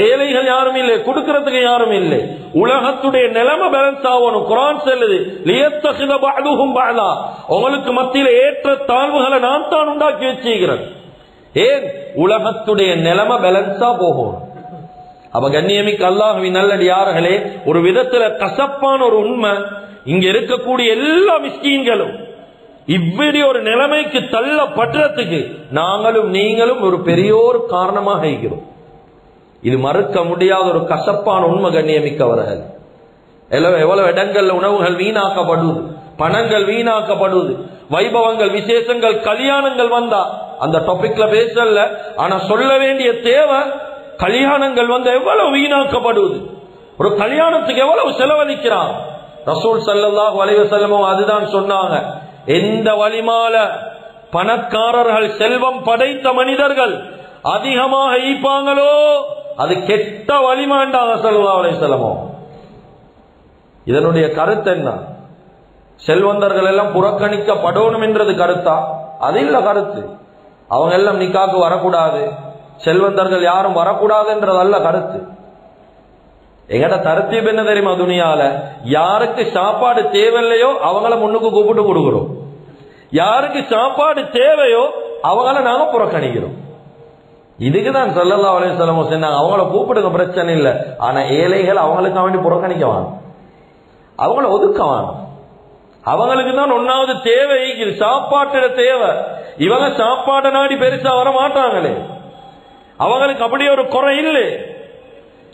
ஏழைகள் யாரும் இல்லை, கொடுக்கறதுக்கு யாரும் இல்லை. உலகத்துடைய நிலைமை பேலன்ஸ் ஆகணும். குர்ஆன் சொல்லுது, லியத்தகித பஅதுஹும் பஅதா, உங்களுக்கு மத்தியில ஏற்ற தாழ்வுகளை நான் தான் உண்டாக்கி வச்சிருக்கிறேன். ஏன்? உலகத்துடைய நிலைமை பேலன்ஸா போகும். அப்ப கண்ணியமிக்க அல்லாஹ்வின் நல்லடியார்களே, ஒரு விதத்துல கசப்பான ஒரு உண்மை, இங்க இருக்கக்கூடிய எல்லா மிஸ்கீன்களும் இப்படி ஒரு நிலைமைக்கு தள்ளப்படுறதுக்கு நாங்களும் நீங்களும் ஒரு பெரியோர் காரணமாக இருக்கிறோம். இது மறுக்க முடியாத ஒரு கசப்பான உண்மை. கண்ணியமிக்கவர்கள், எவ்வளவு இடங்கள்ல உணவுகள் வீணாக்கப்படுவது, பணங்கள் வீணாக்கப்படுவது, வைபவங்கள், விசேஷங்கள், கல்யாணங்கள் வந்தா அந்த டாபிக்ல பேசல. ஆனா சொல்ல வேண்டிய தேவை, கல்யாணங்கள் எவ்வளவு வீணாக்கப்படுவது, ஒரு கல்யாணத்துக்கு எவ்வளவு செலவழிக்கிறான். ரசூல் ஸல்லல்லாஹு அலைஹி வஸல்லம் அதுதான் சொன்னாங்க, எந்த வலிமால பணக்காரர்கள், செல்வம் படைத்த மனிதர்கள் அதிகமாக ஈப்பாங்களோ அது கெட்ட வலிமாண்டாங்க ஸல்லல்லாஹு அலைஹி வஸல்லம். இதனுடைய கருத்து என்ன? செல்வந்தர்கள் எல்லாம் புறக்கணிக்கப்படணும் என்றது கருத்தா? அது இல்ல கருத்து. அவங்க எல்லாம் நிக்காக்கு வரக்கூடாது, செல்வந்தர்கள் யாரும் வரக்கூடாது என்றது அல்ல கருத்து. எங்கட தரத்தீப் என்ன தெரியுமா? துனியால யாருக்கு சாப்பாடு தேவையில்லையோ அவங்கள முன்னுக்கு கூப்பிட்டு கொடுக்கிறோம். யாருக்கு சாப்பாடு தேவையோ அவங்கள நாங்க புறக்கணிக்கிறோம். இதுக்குதான் ஸல்லல்லாஹு அலைஹி வஸல்லம் சொன்னாங்க, அவங்கள கூப்பிடுங்க பிரச்சனை இல்லை, ஆனா ஏழைகள் அவங்களுக்கு வேண்டி புறக்கணிக்க வேணும், அவங்கள ஒதுக்க வேணும். அவங்களுக்கு தான் ஒன்னாவது தேவை, சாப்பாட்டுல தேவை. இவங்க சாப்பாடு நாடி பெருசா வர மாட்டாங்களே, அவங்களுக்கு அப்படியே ஒரு குறை இல்லை.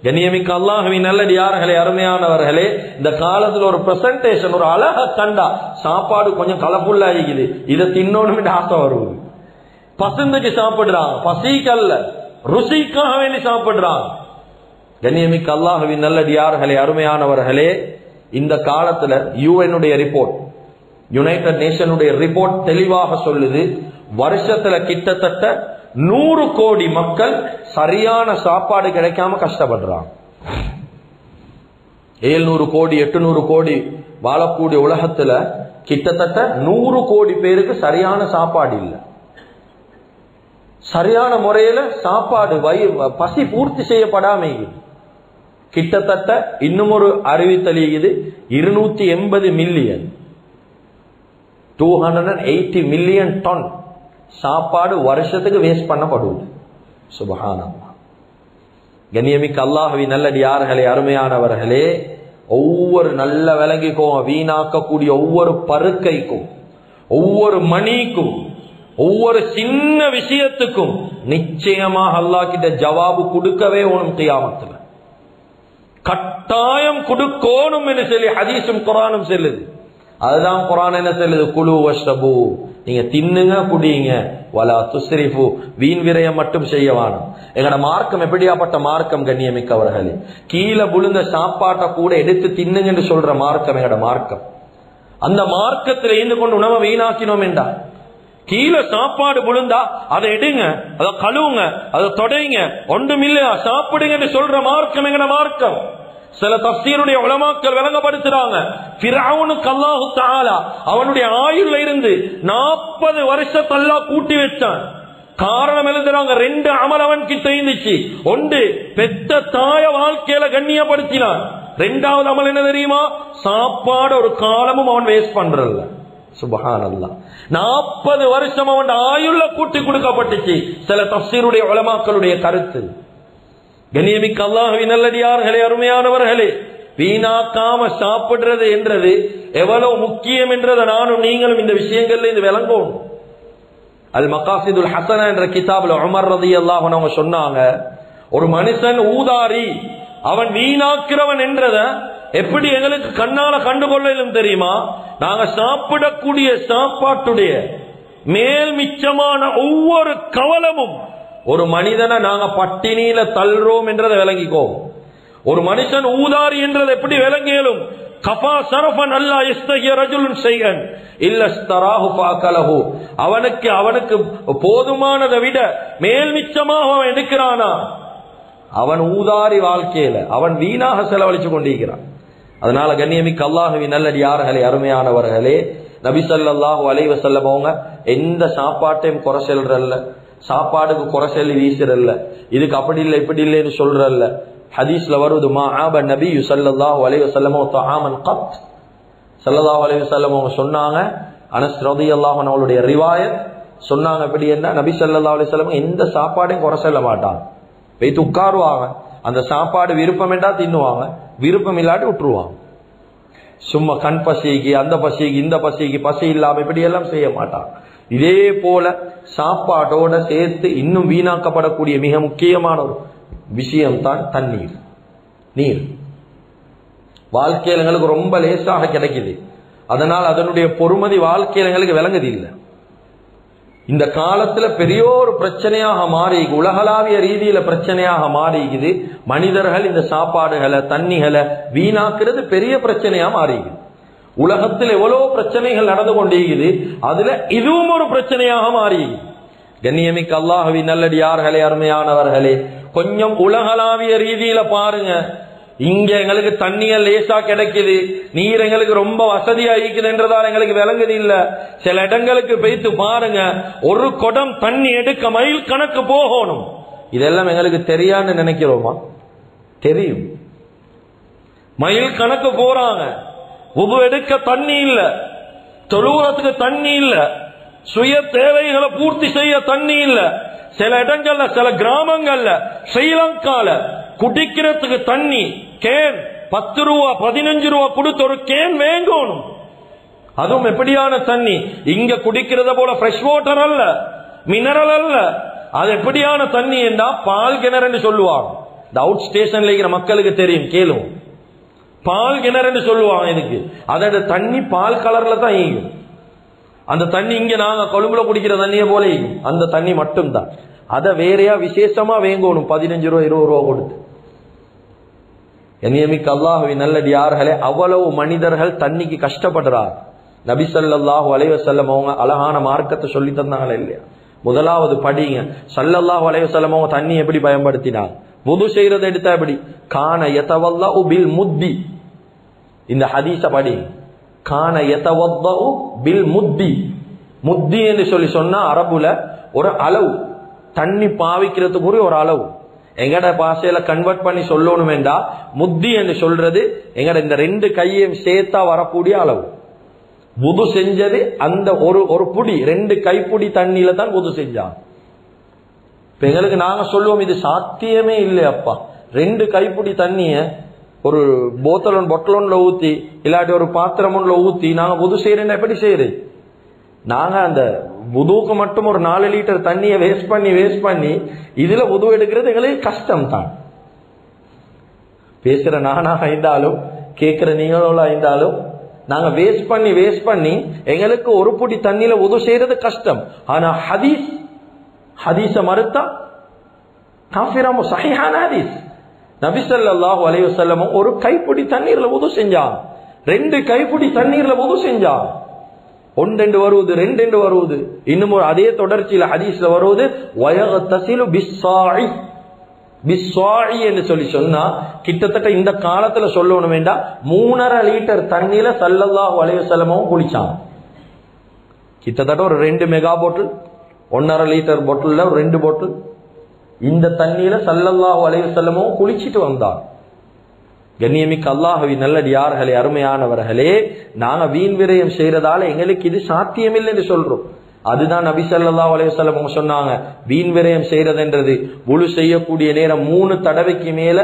கண்ணியமிக்க அல்லாஹ்வின் நல்லடியார்களே, அருமையானவர்களே, இந்த காலத்துல ஒரு பிரசன்டேஷன், ஒரு அழக கண்டா சாப்பாடு கொஞ்சம் கலப்புல்லா இருக்குது, இதை தின்னோன்னு ஆசை வருவது. பசந்துக்கு சாப்பிடுறாங்க, பசிக்கல்ல, ருசிக்காக வேண்டி சாப்பிடுறாங்க. கண்ணியமிக்க அல்லாஹ்வின் நல்லடியார்களே, அருமையானவர்களே, இந்த காலத்துல யுஎன்னுடைய ரிப்போர்ட், யுனைடெட் நேஷனுடைய ரிப்போர்ட் தெளிவாக சொல்லுது, வருஷத்துல கிட்டத்தட்ட 100 கோடி மக்கள் சரியான சாப்பாடு கிடைக்காம கஷ்டப்படுறாங்க. 700 கோடி 800 கோடி வாழக்கூடிய உலகத்துல கிட்டத்தட்ட 100 கோடி பேருக்கு சரியான சாப்பாடு இல்லை. சரியான முறையில சாப்பாடு பசி பூர்த்தி செய்யப்படாம கிட்டத்தட்ட இன்னும் ஒரு அறிவித்தல் 280 மில்லியன் 280 மில்லியன் டன் சாப்பாடு வருஷத்துக்கு வேஸ்ட் பண்ணப்படுவது. சுப்ஹானல்லாஹ். கண்ணியமிக்க அல்லாஹ்வின் நல்லடியார்களே, அருமையானவர்களே, ஒவ்வொரு நல்ல விளங்கிக்கும் வீணாக்கக்கூடிய ஒவ்வொரு பருக்கைக்கும், ஒவ்வொரு மணிக்கும், ஒவ்வொரு சின்ன விஷயத்துக்கும் நிச்சயமாக அல்லாஹ் கிட்ட ஜவாபு கொடுக்கவே ஓணும். கியாமத்துல கட்டாயம் கொடுக்கணும் என்று சொல்லி ஹதீஸும் குர்ஆனும் சொல்லுது. அதுதான் குர்ஆன் என்ன சொல்லுது? குலு வஷ்ரபு, நீங்க தின்னுங்க குடிங்க, வலா துஸ்ரிஃபு, வீண் விரயம் மட்டும் செய்ய வேணும். எங்கட மார்க்கம் எப்படியாப்பட்ட மார்க்கம் கண்ணியமிக்கவர்களே, கீழே விழுந்த சாப்பாட்டை கூட எடுத்து தின்னுங்க என்று சொல்ற மார்க்கம் எங்கட மார்க்கம். அந்த மார்க்கத்தில் இருந்து கொண்டு உணவை வீணாக்கினோம் என்றா, கீழே சாப்பாடு விழுந்தா அதை எடுங்க, அதை கழுவுங்க, அதை தொடைங்க, ஒன்றும் இல்லையா சாப்பிடுங்க என்று சொல்ற மார்க்கம் எங்கட மார்க்கம். சில தஃசீருடைய உலமாக்கள் விளங்கப்படுத்துறாங்க, ஃபிரௌனுக்கு அல்லாஹ் தஆலா அவனுடைய ஆயுள்ல இருந்து 40 வருஷத்தை அல்லாஹ் கூட்டி வச்சான். காரணம் எழுதுறாங்க, 2 அமல் அவன் கிட்ட இருந்துச்சு. ஒன்று, பெத்த தாய வாழ்க்கையில கண்ணியப்படுத்தினான். 2வது அமல் என்ன தெரியுமா? சாப்பாடு ஒரு காலமும் அவன் வேஸ்ட் பண்றல்ல. சுப்ஹானல்லாஹ், 40 வருஷம் அவன் ஆயுள்ல கூட்டி கொடுக்கப்பட்டுச்சு. சில தஃசீருடைய உலமாக்களுடைய கருத்து. கண்ணியமிக்க அல்லாஹ்வின் நல்லடியார்களே, அருமையானவர்களே, வீணாக்காம சாப்பிடுறது என்றது எவ்வளவு முக்கியம் என்றதை நானும் நீங்களும் இந்த விஷயங்கள்ல இது விளங்கும். அல் மகாசிதுல் ஹசனா என்ற கிதாபுல உமர் ரலியல்லாஹு அன்ஹு சொன்னாங்க, ஒரு மனுஷன் ஊதாரி, அவன் வீணாக்கிறவன் என்றத எப்படி எங்களுக்கு கண்ணால கண்டுகொள்ளும் தெரியுமா? நாங்க சாப்பிடக்கூடிய சாப்பாட்டுடைய மேல் மிச்சமான ஒவ்வொரு கவலமும் ஒரு மனிதனை நாங்க பட்டினியில தள்ளுறோம் என்றதை விளங்கிக்கோ. ஒரு மனுஷன் ஊதாரி என்றதை எப்படி விளங்கியலும்? கஃபா சரஃபன் அல்லா யஸ்தஹி ரஜுலுன் ஷைஅன் இல்லஸ்தராஹு ஃபஅகலஹு, அவனுக்கு போதுமானதை விட மேல் மிச்சமாக அவன் எடுக்கிறானா, அவன் ஊதாரி வாழ்க்கையில அவன் வீணாக செலவழிச்சு கொண்டிருக்கிறான். அதனால கண்ணியமிக்க அல்லாஹ்வின் நல்லடியார்களே, அருமையானவர்களே, நபி ஸல்லல்லாஹு அலைஹி வஸல்லம் அவங்க எந்த சாப்பாட்டையும் குறை சொல்றல்ல, சாப்பாடுக்கு குறை சொல்லி வீசுறல்ல, இதுக்கு அப்படி இல்லை இப்படி இல்லைன்னு சொல்றல்ல. ஹதீஸ்ல வருது, மா ஆப நபி ஸல்லல்லாஹு அலைஹி வஸல்லம் தஆமன் கத். ஸல்லல்லாஹு அலைஹி வஸல்லம் அவங்க சொன்னாங்க, அனஸ் ரலியல்லாஹு அன்ஹு அவருடைய ரிவாயத் சொன்னாங்க, எப்படி என்ன, நபி ஸல்லல்லாஹு அலைஹி வஸல்லம் எந்த சாப்பாடையும் குறை சொல்ல மாட்டாங்க. போய் உட்காருவாங்க, அந்த சாப்பாடு விருப்பம் என்றா தின்னுவாங்க, விருப்பம் இல்லாட்டி விட்டுருவாங்க. சும்மா கண் பசிக்கு, அந்த பசிக்கு, இந்த பசிக்கு, பசி இல்லாம இப்படி எல்லாம் செய்ய மாட்டாங்க. இதே போல சாப்பாட்டோட சேர்த்து இன்னும் வீணாக்கப்படக்கூடிய மிக முக்கியமான ஒரு விஷயம் தான் தண்ணீர். நீர் வாழ்க்கையில் எங்களுக்கு ரொம்ப லேசாக கிடைக்குது, அதனால் அதனுடைய பொறுமதி வாழ்க்கையில் எங்களுக்கு விளங்குது இல்லை. இந்த காலத்துல பெரிய ஒரு பிரச்சனையாக மாறி, உலகளாவிய ரீதியில பிரச்சனையாக மாறிக்குது. மனிதர்கள் இந்த சாப்பாடுகளை தண்ணிகளை வீணாக்குறது பெரிய பிரச்சனையா மாறிக்குது. உலகத்தில் எவ்வளவு பிரச்சனைகள் நடந்து கொண்டிருக்குது, அதுல இதுவும் ஒரு பிரச்சனையாக மாறிக்குது. கண்ணியமிக்க அல்லாஹ்வின் நல்லடியார்களே, அருமையானவர்களே, கொஞ்சம் உலகளாவிய ரீதியில பாருங்க. இங்க எங்களுக்கு தண்ணியல் லேசா கிடைக்குது, நீர் எங்களுக்கு ரொம்ப வசதியா இருக்குதுன்றதால எங்களுக்கு விளங்குது இல்ல. சில இடங்களுக்கு போய்த்து பாருங்க, ஒரு குடம் தண்ணி எடுக்க மைல் கணக்கு போகணும். இதெல்லாம் எங்களுக்கு தெரியான்னு நினைக்கிறோமா? தெரியும். மைல் கணக்கு போறாங்க, உது எடுக்க தண்ணி இல்ல, தொழுவத்துக்கு தண்ணி இல்ல, சுய தேவைகளை பூர்த்தி செய்ய தண்ணி இல்ல. சில இடங்கள்ல, சில கிராமங்கள்ல, ஸ்ரீலங்கால குடிக்கிறதுக்கு தண்ணி கேன் 10 ரூபா 15 ரூபா கொடுத்து ஒரு கேன் வேங்கணும். அதுவும் எப்படியான தண்ணி? இங்க குடிக்கிறத போல ஃப்ரெஷ் வாட்டர் அல்ல, மினரல் அல்ல. அது எப்படியான தண்ணி என்றா பால் கிணறு சொல்லுவாங்க. இந்த அவுட் ஸ்டேஷன்ல இருக்கிற மக்களுக்கு தெரியும், கேளும். பால் கிணறு சொல்லுவாங்க இதுக்கு. அதோட தண்ணி பால் கலர்ல தான் ஈகும். அந்த தண்ணி இங்க நாங்க கொழும்புல குடிக்கிற தண்ணியை போல ஈகும். அந்த தண்ணி மட்டும்தான். அதை வேறையா விசேஷமா வேங்கணும், 15 ரூபா 20 ரூபா கொடுத்து. கண்ணியமிக்க அல்லாஹ்வின் நல்லடியார்களே, அவ்வளவு மனிதர்கள் தண்ணிக்கு கஷ்டப்படுறார். நபி ஸல்லல்லாஹு அலைஹி வஸல்லம் அவங்க அழகான மார்க்கத்தை சொல்லி தந்தாங்களே இல்லையா? முதலாவது படிங்க, ஸல்லல்லாஹு அலைஹி வஸல்லம் அவங்க தண்ணி எப்படி பயன்படுத்தினாங்க, வுது செய்யறதை எடுத்தா எப்படி, கான யதவல்லஉ பில் முத்தி. இந்த ஹதீஸ படி, கான யதவல்லஉ பில் முத்தி. முத்தி என்று சொல்லி சொன்னா அரபுல ஒரு அளவு, தண்ணி பாவிக்கிறதுக்கு ஒரு அளவு. எங்கட பாஷையில கன்வெர்ட் பண்ணி சொல்லணும் வேண்டா, முத்தி என்று சொல்றது எங்கட இந்த 2 கையையும் சேர்த்தா வரக்கூடிய அளவு. வுது செஞ்சது அந்த ஒரு புடி, 2 கைப்புடி தண்ணியில தான் வுது செஞ்சாங்க. இப்ப எங்களுக்கு நாங்க சொல்லுவோம், இது சாத்தியமே இல்லை அப்பா, 2 கைப்புடி தண்ணிய ஒரு பொட்டலோன்ல ஊத்தி இல்லாட்டி ஒரு பாத்திரம் ஒன்றுல ஊத்தி நாங்க வுது செய்யறேன்னா எப்படி செய்யறது? நாங்க அந்த வுதுக்கு மட்டும் ஒரு 4 லிட்டர் தண்ணியை வேஸ்ட் பண்ணி இதுல வுது எடுக்கிறது எங்களுக்கு கஷ்டம் தான். பேசுற நானாக இருந்தாலும் கேட்கிற நீங்களோட இருந்தாலும் நாங்க வேஸ்ட் பண்ணி எங்களுக்கு ஒரு புடி தண்ணியில வுது செய்யறது கஷ்டம். ஆனா ஹதீஸ மறுத்தா காஃபிராமோ சஹீஹான ஹதீஸ். நபி ஸல்லல்லாஹு அலைஹி வஸல்லம் ஒரு கைப்பிடி தண்ணீர்ல வுது செஞ்சாங்க, 2 கைப்பிடி தண்ணீர்ல வுது செஞ்சாங்க. 1 வருவது 2 வருவது. இன்னும் அதே தொடர்ச்சியில ஹதீஸ்ல வருவது வயகதசிலு பிஸ்ஸாஇ என்று சொன்னா கிட்டத்தட்ட இந்த காலத்துல சொல்லணும் வேண்டாம் 3.5 லிட்டர் தண்ணியில ஸல்லல்லாஹு அலைஹி வஸல்லம் குளிச்சாங்க. கிட்டத்தட்ட ஒரு 2 மெகா பாட்டில், 1.5 லிட்டர் பாட்டில், 2 பாட்டில் இந்த தண்ணியில ஸல்லல்லாஹு அலைஹி வஸல்லம் குளிச்சிட்டு வந்தார். கண்ணியமிக்க அல்லாஹ்வின் நல்லடியார்களே, அருமையானவர்களே, நாங்க வீண் விரயம் செய்யறதால எங்களுக்கு இது சாத்தியமில்லை என்று சொல்றோம். அதுதான் நபி ஸல்லல்லாஹு அலைஹி வஸல்லம் சொன்னாங்க, வீண் விரயம் செய்யறதுன்றது வுது செய்யக்கூடிய நேரம் 3 தடவைக்கு மேல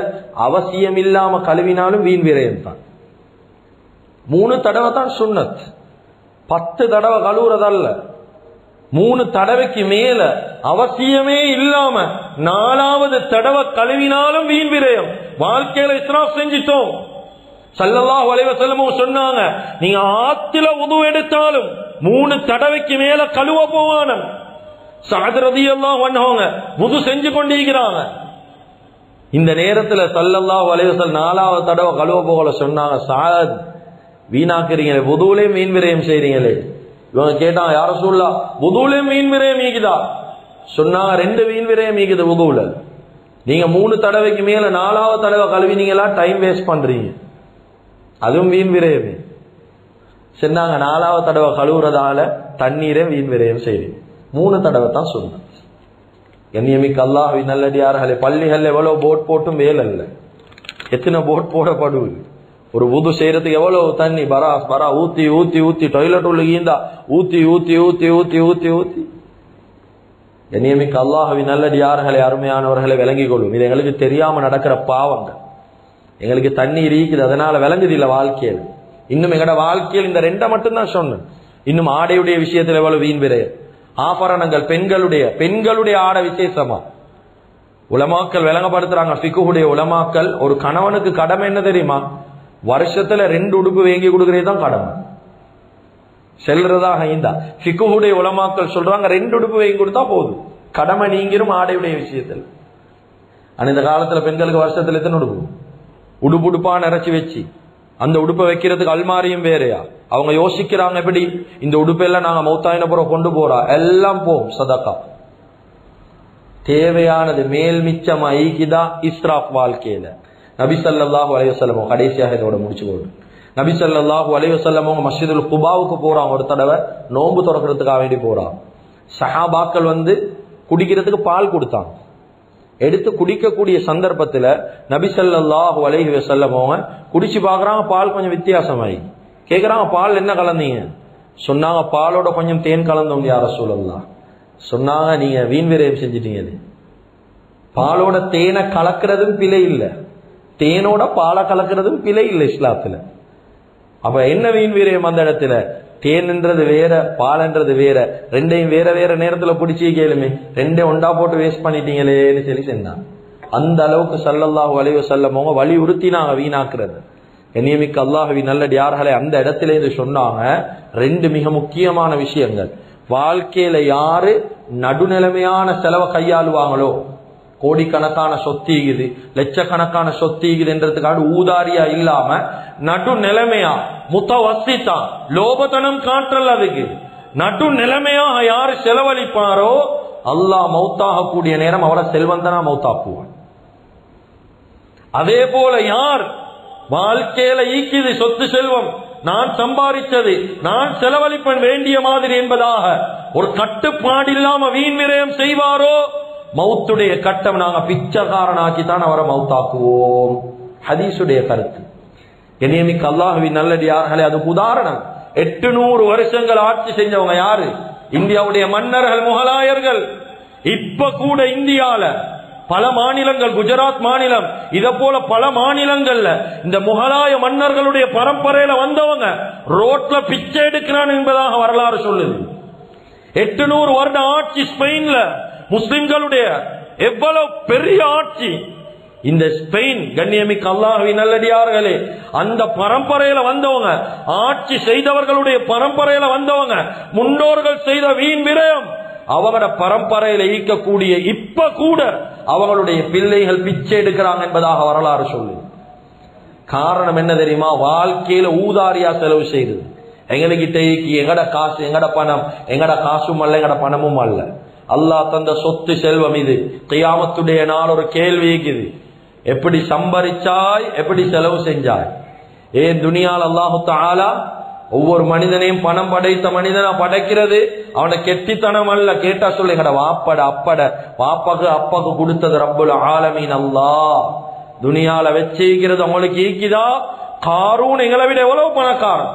அவசியம் இல்லாம கழுவினாலும் வீண் விரயம் தான். 3 தடவை தான் சுன்னத், 10 தடவை கழுவுறதல்ல. 3 தடவைக்கு மேல அவசியமே இல்லாம 4வது தடவை கழுவினாலும் வீண் விரயம். வாழ்க்கையில இஸ்ராஃப் செஞ்சிட்டோம். ஸல்லல்லாஹு அலைஹி வஸல்லம் சொன்னாங்க, நீங்க ஆத்துல வுது எடுத்தாலும் 3 தடவைக்கு மேல கழுவ போவான. சஅத் ரலியல்லாஹு அன்ஹு வுது செஞ்சு கொண்டிருக்கிறாங்க. இந்த நேரத்துல ஸல்லல்லாஹு அலைஹி வஸல்லம் 4வது தடவை கழுவ போகல சொன்னாங்க, சஅத் வீணாக்குறீங்களே, வுதுவிலே மீன் விரயம் செய்றீங்களே. இவங்க கேட்டாங்க, யா ரசூலுல்லாஹ் வுதுவிலே மீன் விரயம் ஈகுதா? சொன்னாங்க, 2 மீன் விரயம் ஈகுது வுதுவுல. நீங்க 3 தடவைக்கு மேல 4வது தடவை கழுவினீங்களா, டைம் வேஸ்ட் பண்றீங்க, அதுவும் வீண் விரயமே. சொன்னாங்க, 4வது தடவை கழுவுறதால தண்ணீரை வீண் விரயம் செய்றீங்க. 3 தடவை தான் சொன்னாங்க. கண்ணியமிக்க அல்லாஹ்வின் நல்லடியார்களே, பள்ளிகள்ல எவ்வளவு போட் போட்டும் வேலை இல்லை. எத்தனை போட் போடப்படுவது? ஒரு வுது செய்யறதுக்கு எவ்வளவு தண்ணி பரா ஊத்தி ஊத்தி ஊத்தி டாய்லெட் உள்ள ஈந்தா ஊத்தி ஊத்தி ஊத்தி ஊத்தி ஊத்தி ஊத்தி. கண்ணியமிக்க அல்லாஹ்வின் நல்லடியார்களே, அருமையானவர்களை விளங்கிக் கொள்ளும். இது எங்களுக்கு தெரியாம நடக்கிற பாவங்கள். எங்களுக்கு தண்ணீர் இருக்குது, அதனால விளங்குது இல்ல வாழ்க்கையில். இன்னும் எங்கட வாழ்க்கையில் இந்த 2 மட்டும்தான் சொன்னேன். இன்னும் ஆடையுடைய விஷயத்தில் எவ்வளவு வீண் விரயம். ஆபரணங்கள், பெண்களுடைய ஆடை விசேஷமா உலமாக்கள் விளங்கப்படுத்துறாங்க. ஃபிக்ஹுடைய உலமாக்கள், ஒரு கணவனுக்கு கடமை என்ன தெரியுமா? வருஷத்துல 2 உடுப்பு வாங்கி கொடுக்கறதே தான் கடமை. செல்றதாக இருந்தா ஃபிக்ஹுடைய உலமாக்கள் சொல்றாங்க, 2 உடுப்பு வாங்கி கொடுத்தா போதும், கடமை நீங்கிரும் ஆடையுடைய விஷயத்தில். ஆனா இந்த காலத்துல பெண்களுக்கு வருஷத்துல எத்தனை உடுப்பா நிறைச்சி வச்சு அந்த உடுப்பை வைக்கிறதுக்கு அல்மாரியும் வேறையா. அவங்க யோசிக்கிறாங்க, எப்படி இந்த உடுப்பெல்லாம் நாங்க மௌத்தாயின புறம் கொண்டு போறா, எல்லாம் போம் சதகா. தேவையானது மேல் மிச்சமா ஈக்கிதா இஸ்ராஃப் வாழ்க்கையில. நபி ஸல்லல்லாஹு அலைஹி வஸல்லம் கடைசியாக இதோட முடிச்சு போடு. நபி ஸல்லல்லாஹு அலைஹி வஸல்லம் மஸ்ஜிதுல் குபாவுக்கு போறாங்க. ஒரு தடவை நோன்பு திறக்கிறதுக்காக வேண்டி போறாங்க. சஹாபாக்கள் குடிக்கிறதுக்கு பால் கொடுத்தாங்க. எடுத்து குடிக்கக்கூடிய சந்தர்ப்பத்துல நபி ஸல்லல்லாஹு அலைஹி வஸல்லம் குடிச்சு பாக்குறாங்க, பால் கொஞ்சம் வித்தியாசமாயி. கேக்குறாங்க, பால் என்ன கலந்தீங்க? சொன்னாங்க, பாலோட கொஞ்சம் தேன் கலந்தோம் யா ரசூலல்லாஹ். சொன்னாங்க, நீங்க வீண் விரயம் செஞ்சிட்டீங்க. பாலோட தேனை கலக்கிறதும் பிழை இல்லை, தேனோட பாலை கலக்கிறதும் பிழை இல்லை இஸ்லாத்துல. அப்ப என்ன வீண் விரயம் அந்த இடத்துல? தேன்ன்றது வேற, பால்ன்றது வேற, 2ஐயும் வேற வேற நேரத்துல பிடிச்சி கேளுமே, 2ஐயும் ஒண்டா போட்டு வேஸ்ட் பண்ணிட்டீங்களேன்னு சொல்லி சொன்னாங்க. அந்த அளவுக்கு ஸல்லல்லாஹு அலைஹி வஸல்லம் வலியுறுத்தினாங்க வீணாக்குறது. கண்ணியமிக்க அல்லாஹ்வின் நல்லடியார்களே, அந்த இடத்துல இது சொன்னாங்க 2 மிக முக்கியமான விஷயங்கள். வாழ்க்கையில யாரு நடுநிலைமையான செலவை கையாளுவாங்களோ, கோடிக்கணக்கான சொத்தீகுது, லட்சக்கணக்கான சொத்தீகுதுன்றதுக்காக ஊதாரியா இல்லாம நடு நிலைமையா முத்தவசித்தா லோபத்தனம் காற்றல், அதுக்கு நடு நிலைமையா யாரு செலவழிப்பாரோ அல்லாஹ் மௌத்தாக கூடிய நேரம் அவரை செல்வந்தனா மௌத்தாக்குவான். அதே போல யார் வாழ்க்கையில ஈக்கிது சொத்து செல்வம், நான் சம்பாதிச்சது நான் செலவழிப்பன் வேண்டிய மாதிரி என்பதாக ஒரு கட்டுப்பாடு இல்லாம வீண் விரயம் செய்வாரோ, மௌத்துடைய கட்டம் நாங்க பிச்சைக்காரனாக்கித்தான் அவரை மௌத்தாக்குவோம். ஹதீஸுடைய கருத்து. கண்ணியமிக்க அல்லாஹ்வின் நல்லடியார்களே, அதுக்கு உதாரணம் 800 வருஷங்கள் ஆட்சி செஞ்சவங்க யாரு? இந்தியாவுடைய மன்னர்கள், முகலாயர்கள். இப்ப கூட இந்தியால பல மாநிலங்கள், குஜராத் மாநிலம் இத போல பல மாநிலங்கள்ல இந்த முகலாய மன்னர்களுடைய பரம்பரையில வந்தவங்க ரோட்ல பிச்சை எடுக்கிறான் என்பதாக வரலாறு சொல்லுது. 800 வருட ஆட்சி ஸ்பெயின்ல முஸ்லிம்களுடைய எவ்வளவு பெரிய ஆட்சி. இந்த ஸ்பெயின் கண்ணியமிக்க அல்லாஹ்வின் நல்லடியார்களே, அந்த பரம்பரையில வந்தவங்க, ஆட்சி செய்தவர்களுடைய பரம்பரையில வந்தவங்க, முன்னோர்கள் செய்த வீண் விரயம் அவங்களோட பரம்பரையில ஈக்கக்கூடிய இப்ப கூட அவங்களுடைய பிள்ளைகள் பிச்சை எடுக்கிறாங்க என்பதாக வரலாறு சொல்லு. காரணம் என்ன தெரியுமா? வாழ்க்கையில ஊதாரியா செலவு செய்யுது. எங்ககிட்ட எங்கட காசு, எங்கட பணம், எங்கட காசும் அல்ல, எங்கட பணமும் அல்ல. அல்லாஹ் தந்த சொத்து செல்வம் இது. கியாமத்துடைய நாள் ஒரு கேள்வி இருக்குது, எப்படி சம்பரிச்சாய், எப்படி செலவு செஞ்சாய்? ஏன் துனியால் அல்லாஹு தஆலா ஒவ்வொரு மனிதனையும் பணம் படைத்த மனிதனா படைக்கிறது அவனை கெட்டித்தனம் அல்ல. கேட்டா சொல்லு, எங்கட வாப்பட அப்பட வாப்பாக்கு அப்பாக்கு கொடுத்தது ரப்புல் ஆலமீன் அல்லாஹ். துனியால வச்சிருக்கிறது உங்களுக்கு ஈக்கிதா? காரூன் எங்களை விட எவ்வளவு பணக்காரன்,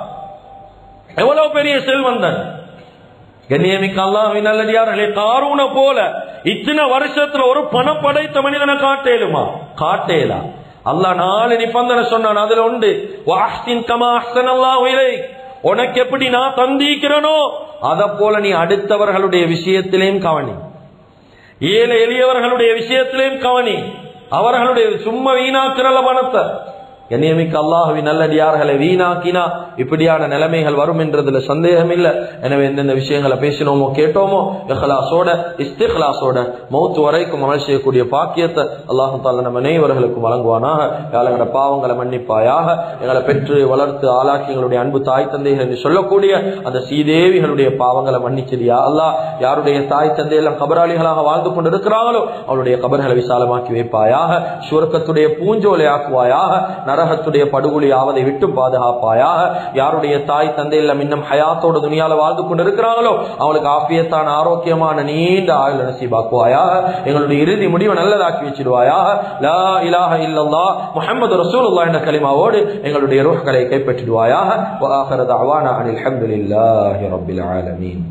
எவ்வளவு பெரிய செல்வந்தன். கண்ணியமிக்க அல்லாஹ்வின் நல்லடியார்களே, காரூன போல இத்தனை வருஷத்துல ஒரு பணம் படைத்த மனிதனை காட்டேலுமா? காட்டேலா. அல்லாஹ் 4 நிபந்தனை சொன்னான். அதுல உண்டு, வஹ்சின் கமா அஹ்ஸனல்லாஹு இலைக், உனக்கு எப்படி நான் தந்திக்கிறனோ அத போல நீ அடுத்தவர்களுடைய விஷயத்திலேயும் கவனி, ஏழை எளியவர்களுடைய விஷயத்திலேயும் கவனி. அவர்களுடைய சும்மா வீணாக்குறல பணத்தை. கண்ணியமிக்க அல்லாஹ்வின் நல்லடியார்களை வீணாக்கினா இப்படியான நிலைமைகள் வரும் என்றதுல சந்தேகம் இல்லை. எனவே எந்தெந்த விஷயங்களை பேசினோமோ கேட்டோமோ இஹ்லாஸோட இஸ்திக்லாஸோட மௌத் வரைக்கும் அமல் செய்யக்கூடிய பாக்கியத்தை அல்லாஹ் தஆலா நம்ம அனைவர்களுக்கும் வழங்குவானாக. எங்களோட பாவங்களை மன்னிப்பாயாக. எங்களை பெற்று வளர்த்து ஆளாக்கி எங்களுடைய அன்பு தாய் தந்தைகள் என்று சொல்லக்கூடிய அந்த சீதேவிகளுடைய பாவங்களை மன்னிச்சிடியா அல்லாஹ். யாருடைய தாய் தந்தையெல்லாம் கபராளிகளாக வாழ்ந்து கொண்டு இருக்கிறாங்களோ அவருடைய கபர்களை விசாலமாக்கி வைப்பாயாக. சுவர்க்கத்துடைய பூஞ்சோலை ஆக்குவாயாக. நரகத்துடைய படுகொலி ஆவதை விட்டு பாதுகாப்பாயாக. யாருடைய தாய் தந்தை எல்லாம் இன்னும் ஹயாத்தோட துனியால வாழ்ந்து கொண்டு இருக்கிறாங்களோ அவங்களுக்கு ஆஃபியத்தான ஆரோக்கியமான நீண்ட ஆயுள் நசீபாக்குவாயாக. எங்களுடைய இறுதி முடிவை நல்லதாக்கி வச்சிடுவாயாக. லா இலாஹ இல்லல்லாஹ் முஹம்மது ரசூலுல்லாஹ் என்ற கலிமாவோடு எங்களுடைய ரூஹ்களை கைப்பற்றிடுவாயாக. வ ஆகிரு தஅவானா அனில் ஹம்துலில்லாஹி ரப்பில் ஆலமீன்.